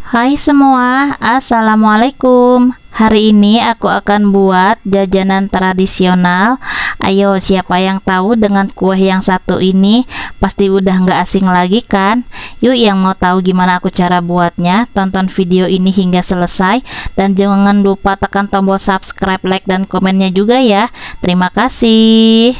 Hai semua, Assalamualaikum. Hari ini aku akan buat jajanan tradisional. Ayo, siapa yang tahu dengan kue yang satu ini? Pasti udah nggak asing lagi kan? Yuk, yang mau tahu gimana aku cara buatnya, tonton video ini hingga selesai. Dan jangan lupa tekan tombol subscribe, like, dan komennya juga ya. Terima kasih.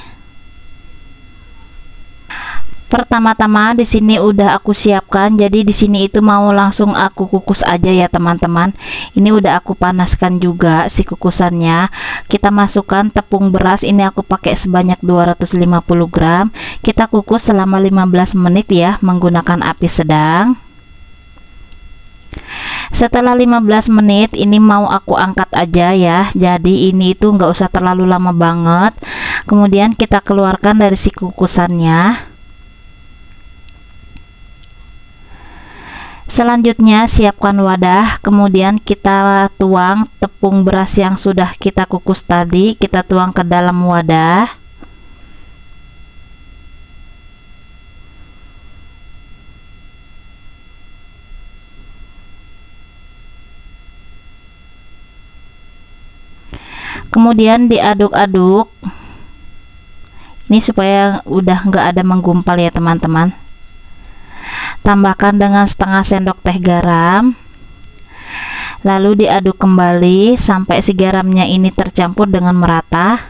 Pertama-tama di sini udah aku siapkan, jadi di sini itu mau langsung aku kukus aja ya teman-teman. Ini udah aku panaskan juga si kukusannya. Kita masukkan tepung beras, ini aku pakai sebanyak 250 gram. Kita kukus selama 15 menit ya menggunakan api sedang. Setelah 15 menit ini mau aku angkat aja ya, jadi ini itu nggak usah terlalu lama banget. Kemudian kita keluarkan dari si kukusannya. Selanjutnya siapkan wadah, kemudian kita tuang tepung beras yang sudah kita kukus tadi, kita tuang ke dalam wadah. Kemudian diaduk-aduk. Ini supaya udah nggak ada menggumpal ya teman-teman. Tambahkan dengan setengah sendok teh garam, lalu diaduk kembali sampai si garamnya ini tercampur dengan merata.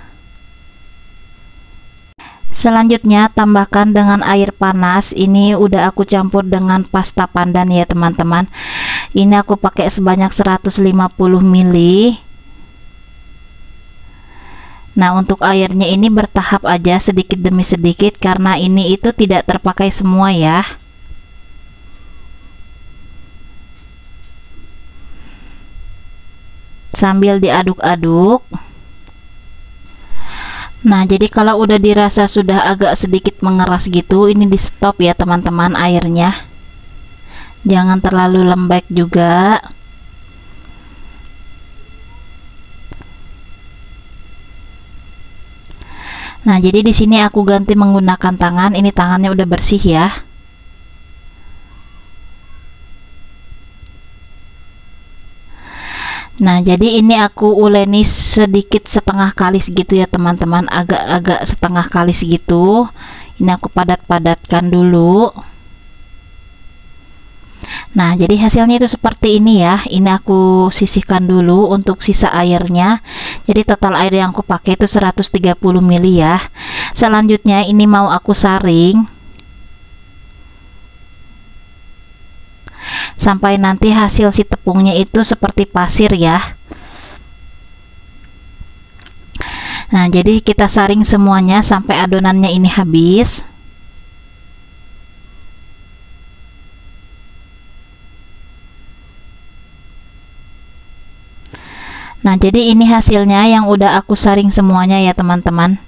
Selanjutnya tambahkan dengan air panas. Ini udah aku campur dengan pasta pandan ya teman-teman. Ini aku pakai sebanyak 150 ml. Nah, untuk airnya ini bertahap aja, sedikit demi sedikit, karena ini itu tidak terpakai semua ya. Sambil diaduk-aduk. Nah, jadi kalau udah dirasa sudah agak sedikit mengeras gitu, ini di stop ya teman-teman airnya. Jangan terlalu lembek juga. Nah, jadi di sini aku ganti menggunakan tangan. Ini tangannya udah bersih ya. Nah, jadi ini aku uleni sedikit setengah kali segitu ya teman-teman, agak-agak setengah kali segitu. Ini aku padat-padatkan dulu. Nah, jadi hasilnya itu seperti ini ya. Ini aku sisihkan dulu untuk sisa airnya. Jadi total air yang aku pakai itu 130 ml ya. Selanjutnya ini mau aku saring sampai nanti hasil si tepungnya itu seperti pasir ya. Nah, jadi kita saring semuanya sampai adonannya ini habis. Nah, jadi ini hasilnya yang udah aku saring semuanya ya teman-teman.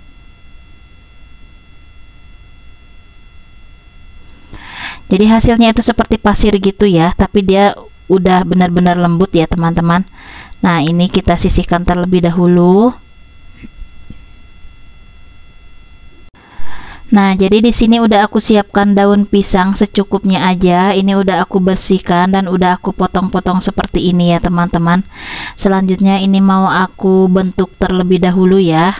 Jadi hasilnya itu seperti pasir gitu ya, tapi dia udah benar-benar lembut ya teman-teman. Nah, ini kita sisihkan terlebih dahulu. Nah, jadi di sini udah aku siapkan daun pisang secukupnya aja. Ini udah aku bersihkan dan udah aku potong-potong seperti ini ya teman-teman. Selanjutnya ini mau aku bentuk terlebih dahulu ya.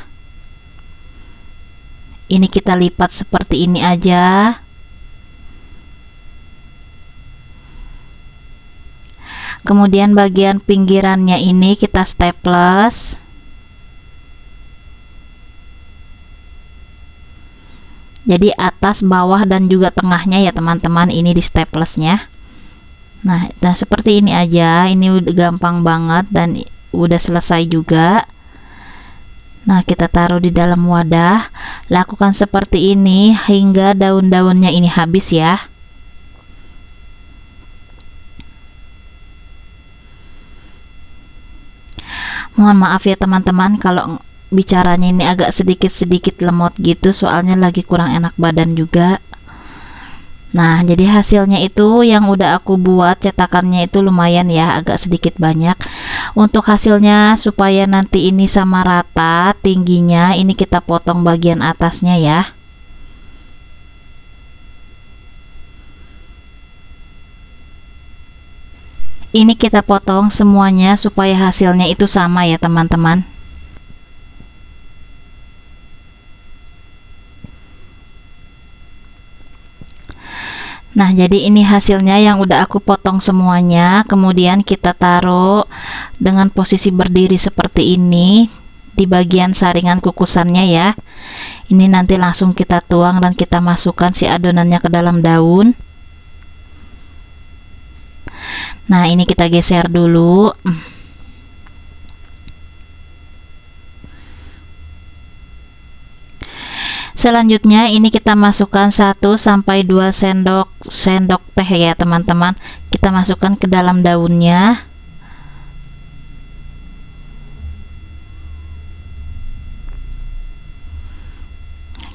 Ini kita lipat seperti ini aja. Kemudian bagian pinggirannya ini kita staples. Jadi atas, bawah, dan juga tengahnya ya teman-teman, ini di staplesnya. Nah, seperti ini aja. Ini udah gampang banget dan udah selesai juga. Nah, kita taruh di dalam wadah. Lakukan seperti ini hingga daun-daunnya ini habis ya. Mohon maaf ya teman-teman kalau bicaranya ini agak sedikit-sedikit lemot gitu, soalnya lagi kurang enak badan juga. Nah, jadi hasilnya itu yang udah aku buat cetakannya itu lumayan ya, agak sedikit banyak. Untuk hasilnya supaya nanti ini sama rata tingginya, ini kita potong bagian atasnya ya. Ini kita potong semuanya supaya hasilnya itu sama ya teman-teman. Nah, jadi ini hasilnya yang udah aku potong semuanya. Kemudian kita taruh dengan posisi berdiri seperti ini di bagian saringan kukusannya ya. Ini nanti langsung kita tuang dan kita masukkan si adonannya ke dalam daun. Nah, ini kita geser dulu. Selanjutnya ini kita masukkan 1 sampai 2 sendok teh ya teman-teman. Kita masukkan ke dalam daunnya.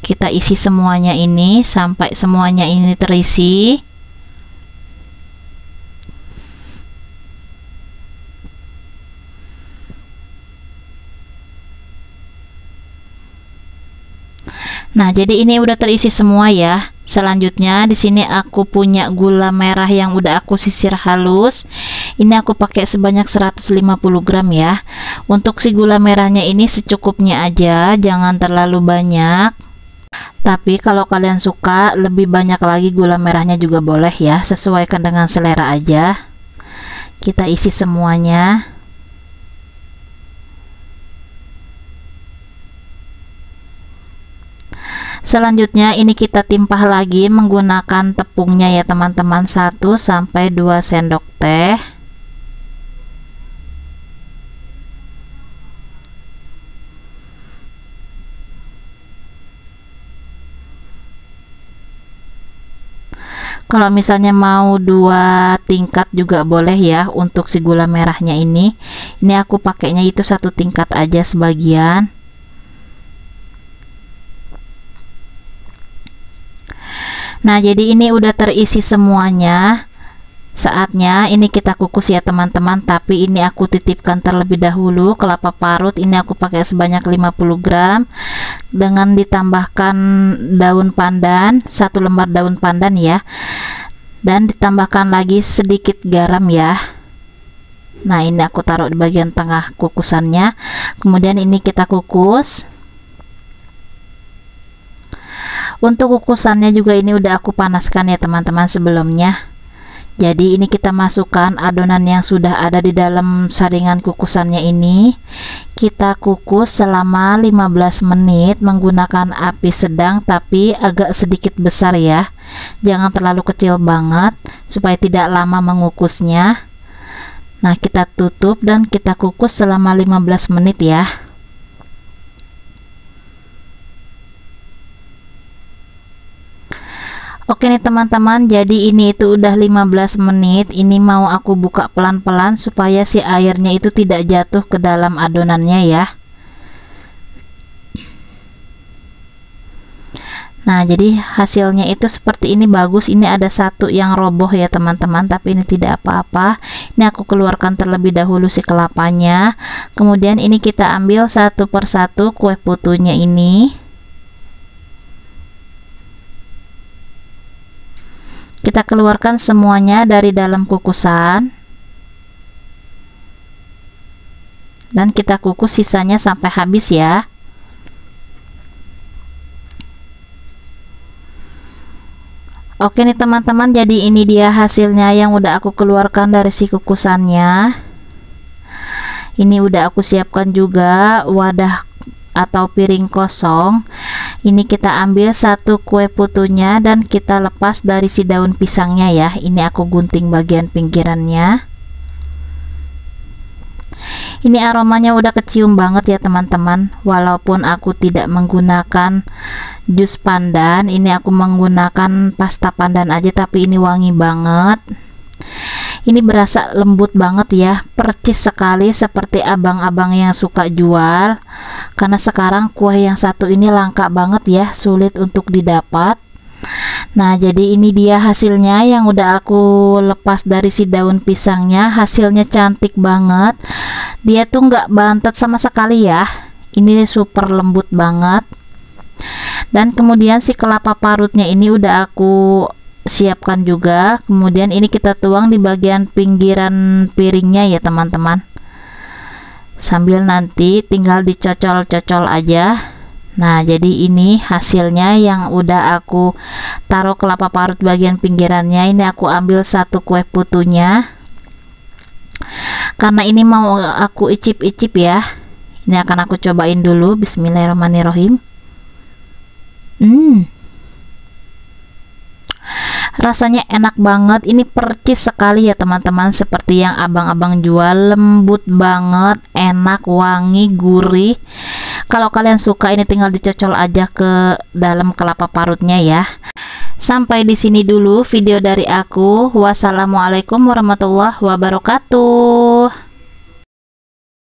Kita isi semuanya ini sampai semuanya ini terisi. Nah, jadi ini udah terisi semua ya. Selanjutnya di sini aku punya gula merah yang udah aku sisir halus. Ini aku pakai sebanyak 150 gram ya. Untuk si gula merahnya ini secukupnya aja, jangan terlalu banyak. Tapi kalau kalian suka lebih banyak lagi gula merahnya juga boleh ya, sesuaikan dengan selera aja. Kita isi semuanya. Selanjutnya ini kita timpah lagi menggunakan tepungnya ya teman-teman, 1 sampai 2 sendok teh. Kalau misalnya mau 2 tingkat juga boleh ya untuk si gula merahnya ini. Ini aku pakainya itu 1 tingkat aja sebagian. Nah, jadi ini udah terisi semuanya. Saatnya ini kita kukus ya teman-teman, tapi ini aku titipkan terlebih dahulu. Kelapa parut ini aku pakai sebanyak 50 gram dengan ditambahkan daun pandan, 1 lembar daun pandan ya, dan ditambahkan lagi sedikit garam ya. Nah, ini aku taruh di bagian tengah kukusannya. Kemudian ini kita kukus. Untuk kukusannya juga ini udah aku panaskan ya teman-teman sebelumnya. Jadi ini kita masukkan adonan yang sudah ada di dalam saringan kukusannya ini. Kita kukus selama 15 menit menggunakan api sedang tapi agak sedikit besar ya. Jangan terlalu kecil banget supaya tidak lama mengukusnya. Nah, kita tutup dan kita kukus selama 15 menit ya. Oke nih teman-teman, jadi ini itu udah 15 menit. Ini mau aku buka pelan-pelan supaya si airnya itu tidak jatuh ke dalam adonannya ya. Nah, jadi hasilnya itu seperti ini, bagus. Ini ada 1 yang roboh ya teman-teman, tapi ini tidak apa-apa. Ini aku keluarkan terlebih dahulu si kelapanya. Kemudian ini kita ambil 1 per 1 kue putunya ini. Kita keluarkan semuanya dari dalam kukusan dan kita kukus sisanya sampai habis ya. Oke nih teman-teman, jadi ini dia hasilnya yang udah aku keluarkan dari si kukusannya. Ini udah aku siapkan juga wadah atau piring kosong. Ini kita ambil 1 kue putunya dan kita lepas dari si daun pisangnya ya. Ini aku gunting bagian pinggirannya. Ini aromanya udah kecium banget ya teman-teman. Walaupun aku tidak menggunakan jus pandan, ini aku menggunakan pasta pandan aja, tapi ini wangi banget. Ini berasa lembut banget ya, percis sekali seperti abang-abang yang suka jual. Karena sekarang kue yang satu ini langka banget ya, sulit untuk didapat. Nah, jadi ini dia hasilnya yang udah aku lepas dari si daun pisangnya. Hasilnya cantik banget. Dia tuh nggak bantet sama sekali ya. Ini super lembut banget. Dan kemudian si kelapa parutnya ini udah aku siapkan juga. Kemudian ini kita tuang di bagian pinggiran piringnya ya teman-teman, sambil nanti tinggal dicocol-cocol aja. Nah, jadi ini hasilnya yang udah aku taruh kelapa parut bagian pinggirannya. Ini aku ambil satu kue putunya, karena ini mau aku icip-icip ya. Ini akan aku cobain dulu. Bismillahirrahmanirrahim. Rasanya enak banget. Ini percis sekali ya teman-teman, seperti yang abang-abang jual. Lembut banget, enak, wangi, gurih. Kalau kalian suka, ini tinggal dicocol aja ke dalam kelapa parutnya ya. Sampai di sini dulu video dari aku. Wassalamualaikum warahmatullahi wabarakatuh.